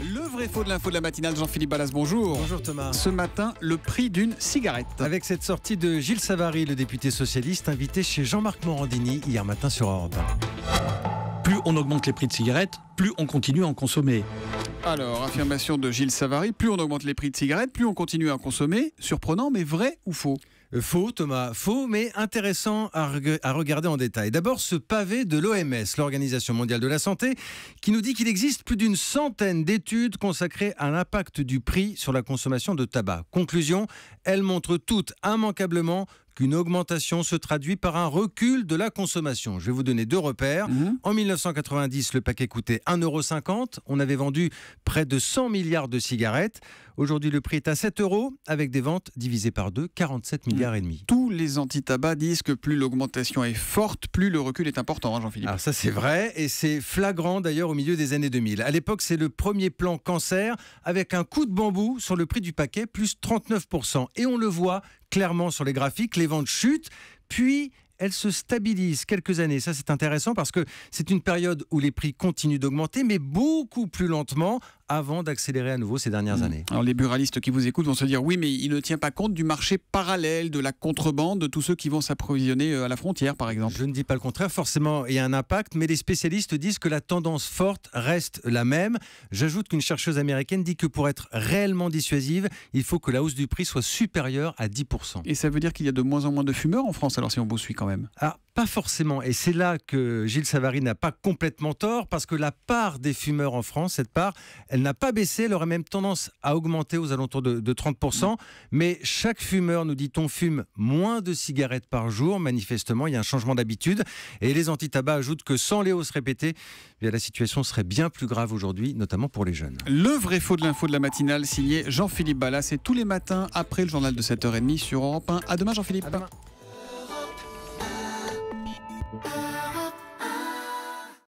Le vrai faux de l'info de la matinale, Jean-Philippe Ballas, bonjour. Bonjour Thomas. Ce matin, le prix d'une cigarette. Avec cette sortie de Gilles Savary, le député socialiste, invité chez Jean-Marc Morandini hier matin sur Europe 1. Plus on augmente les prix de cigarettes, plus on continue à en consommer. Alors, affirmation de Gilles Savary, plus on augmente les prix de cigarettes, plus on continue à en consommer. Surprenant, mais vrai ou faux? Faux Thomas, faux mais intéressant à regarder en détail. D'abord ce pavé de l'OMS, l'Organisation mondiale de la santé, qui nous dit qu'il existe plus d'une centaine d'études consacrées à l'impact du prix sur la consommation de tabac. Conclusion, elles montrent toutes immanquablement qu'une augmentation se traduit par un recul de la consommation. Je vais vous donner deux repères. En 1990, le paquet coûtait 1,50 €. On avait vendu près de 100 milliards de cigarettes. Aujourd'hui, le prix est à 7 € avec des ventes divisées par deux, 47 milliards et demi. Tous les anti-tabac disent que plus l'augmentation est forte, plus le recul est important, hein, Jean-Philippe. Alors ça c'est vrai et c'est flagrant d'ailleurs au milieu des années 2000. À l'époque, c'est le premier plan cancer avec un coup de bambou sur le prix du paquet, plus 39%. Et on le voit clairement sur les graphiques, les ventes chutent, puis elles se stabilisent quelques années. Ça, c'est intéressant parce que c'est une période où les prix continuent d'augmenter, mais beaucoup plus lentement avant d'accélérer à nouveau ces dernières années. Alors les buralistes qui vous écoutent vont se dire oui, mais il ne tient pas compte du marché parallèle, de la contrebande, de tous ceux qui vont s'approvisionner à la frontière, par exemple. Je ne dis pas le contraire, forcément il y a un impact, mais les spécialistes disent que la tendance forte reste la même. J'ajoute qu'une chercheuse américaine dit que pour être réellement dissuasive, il faut que la hausse du prix soit supérieure à 10%. Et ça veut dire qu'il y a de moins en moins de fumeurs en France, alors si on vous suit quand même. Ah, pas forcément. Et c'est là que Gilles Savary n'a pas complètement tort, parce que la part des fumeurs en France, cette part, elle n'a pas baissé, elle aurait même tendance à augmenter aux alentours de 30%. Mais chaque fumeur, nous dit-on, fume moins de cigarettes par jour. Manifestement, il y a un changement d'habitude. Et les anti-tabac ajoutent que sans les hausses répétées, la situation serait bien plus grave aujourd'hui, notamment pour les jeunes. Le vrai faux de l'info de la matinale, signé Jean-Philippe Ballas. C'est tous les matins après le journal de 7h30 sur Europe 1. À demain, Jean-Philippe. À demain.